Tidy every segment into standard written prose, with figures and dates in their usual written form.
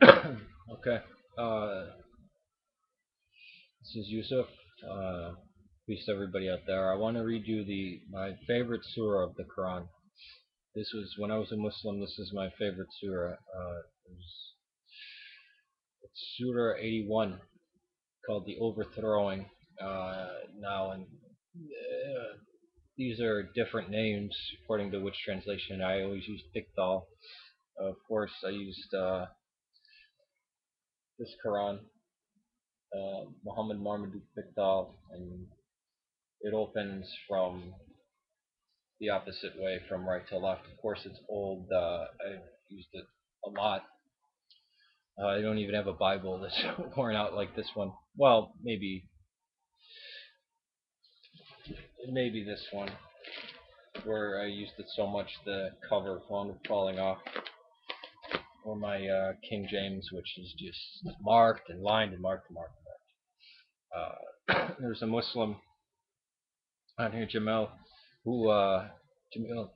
Okay. Uh, this is Yusuf. Peace to everybody out there. I want to read you my favorite surah of the Quran. This was when I was a Muslim. This is my favorite surah. It's Surah 81, called the Overthrowing. Now, and these are different names according to which translation. I always use Tiktal. Of course, I used this Quran, Muhammad Marmaduke Tiktal, and it opens from the opposite way from right to left. Of course, it's old. I've used it a lot. I don't even have a Bible that's worn out like this one. Well, maybe this one, where I used it so much the cover wound up falling off. Or my King James, which is just marked and lined and marked and marked. There's a Muslim on here, Jamel, who Jamil,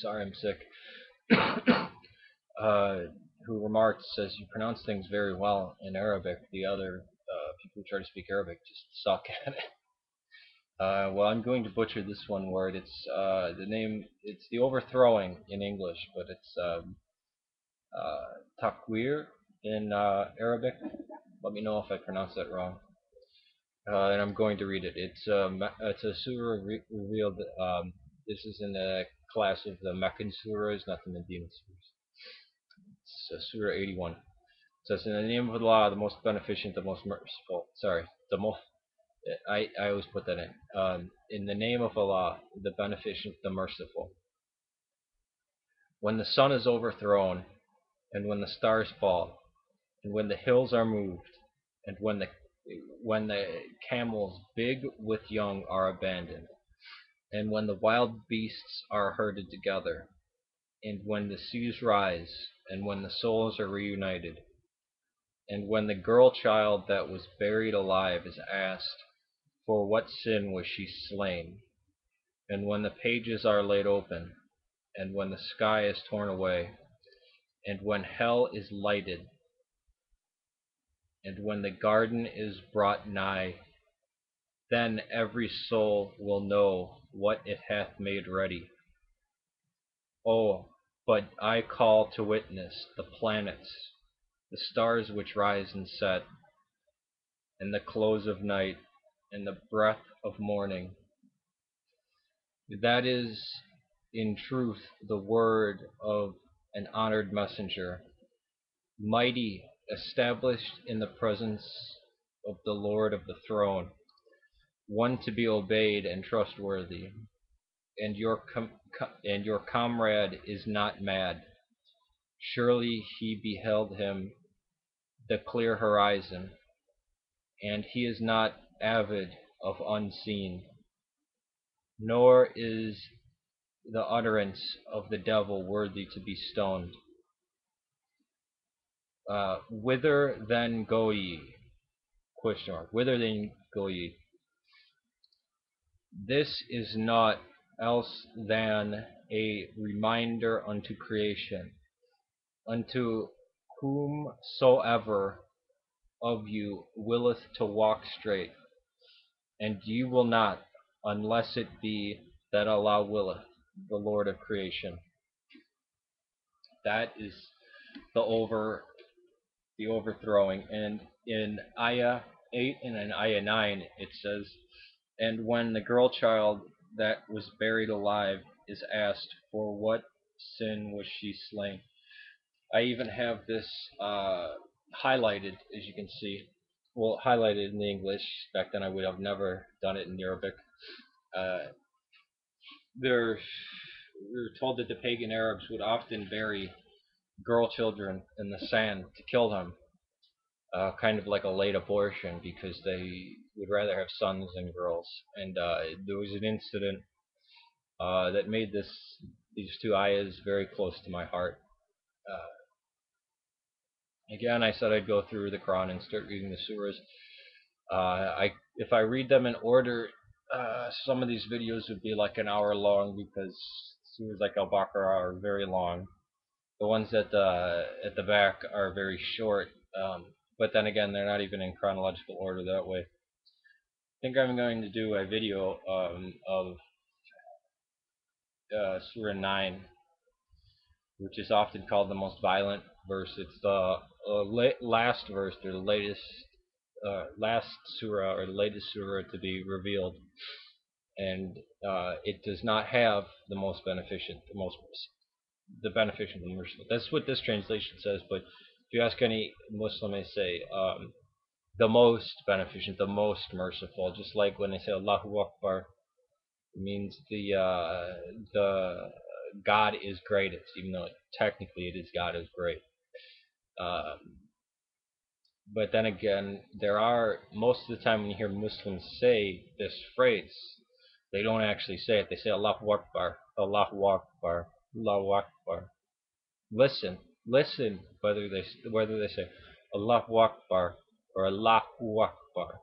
sorry, I'm sick. uh, who remarked, says you pronounce things very well in Arabic. The other people who try to speak Arabic just suck at it. Well, I'm going to butcher this one word. It's the name. It's the overthrowing in English, but it's takwir in Arabic. Let me know if I pronounce that wrong. And I'm going to read it. It's a surah revealed. This is in the class of the Meccan surahs, not the Medina surahs. It's Surah 81. It says, "In the name of Allah, the most beneficent, the most merciful." Sorry, the most. I always put that in. In the name of Allah, the beneficent, the merciful. When the sun is overthrown, and when the stars fall, and when the hills are moved, and when the camels big with young are abandoned, and when the wild beasts are herded together, and when the seas rise, and when the souls are reunited, and when the girl child that was buried alive is asked, for what sin was she slain? And when the pages are laid open, and when the sky is torn away, and when hell is lighted, and when the garden is brought nigh, then every soul will know what it hath made ready. Oh, but I call to witness the planets, the stars which rise and set, and the close of night, and the breath of morning. That is in truth the word of an honored messenger, mighty, established in the presence of the Lord of the throne, one to be obeyed and trustworthy. And your comrade is not mad. Surely he beheld him the clear horizon, and he is not avid of unseen, nor is the utterance of the devil worthy to be stoned. Whither then go ye? Question mark. Whither then go ye? This is not else than a reminder unto creation, unto whomsoever of you willeth to walk straight, and ye will not, unless it be that Allah willeth, the Lord of creation. That is the overthrowing. And in Ayah 8 and in Ayah 9 it says, "And when the girl child that was buried alive is asked, for what sin was she slain?" I even have this highlighted, as you can see. Well, highlighted in the English. Back then I would have never done it in Arabic. Uh, they're, we were told that the pagan Arabs would often bury girl children in the sand to kill them, kind of like a late abortion, because they would rather have sons than girls. And there was an incident that made these two ayahs very close to my heart. Again, I said I'd go through the Quran and start reading the surahs. If I read them in order, some of these videos would be like an hour long because surahs like Al-Baqarah are very long. The ones at the back are very short, but then again, they're not even in chronological order that way. I think I'm going to do a video of Surah 9, which is often called the most violent verse. It's the last verse, or the latest last surah, or the latest surah to be revealed, and it does not have the most beneficent, the beneficent, the merciful. That's what this translation says. But if you ask any Muslim, they say the most beneficent, the most merciful. Just like when they say Allahu Akbar, it means the God is greatest, even though technically it is God is great. Um, but then again, there are most of the time when you hear Muslims say this phrase, they don't actually say it. They say Allahu Akbar, Allahu Akbar, Allahu Akbar. Listen, listen, whether they say Allahu Akbar or Allahu Akbar.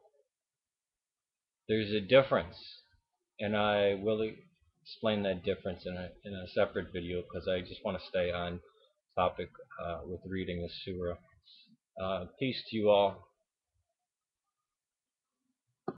There's a difference, and I will explain that difference in a separate video, because I just want to stay on topic with reading the surah. Peace to you all.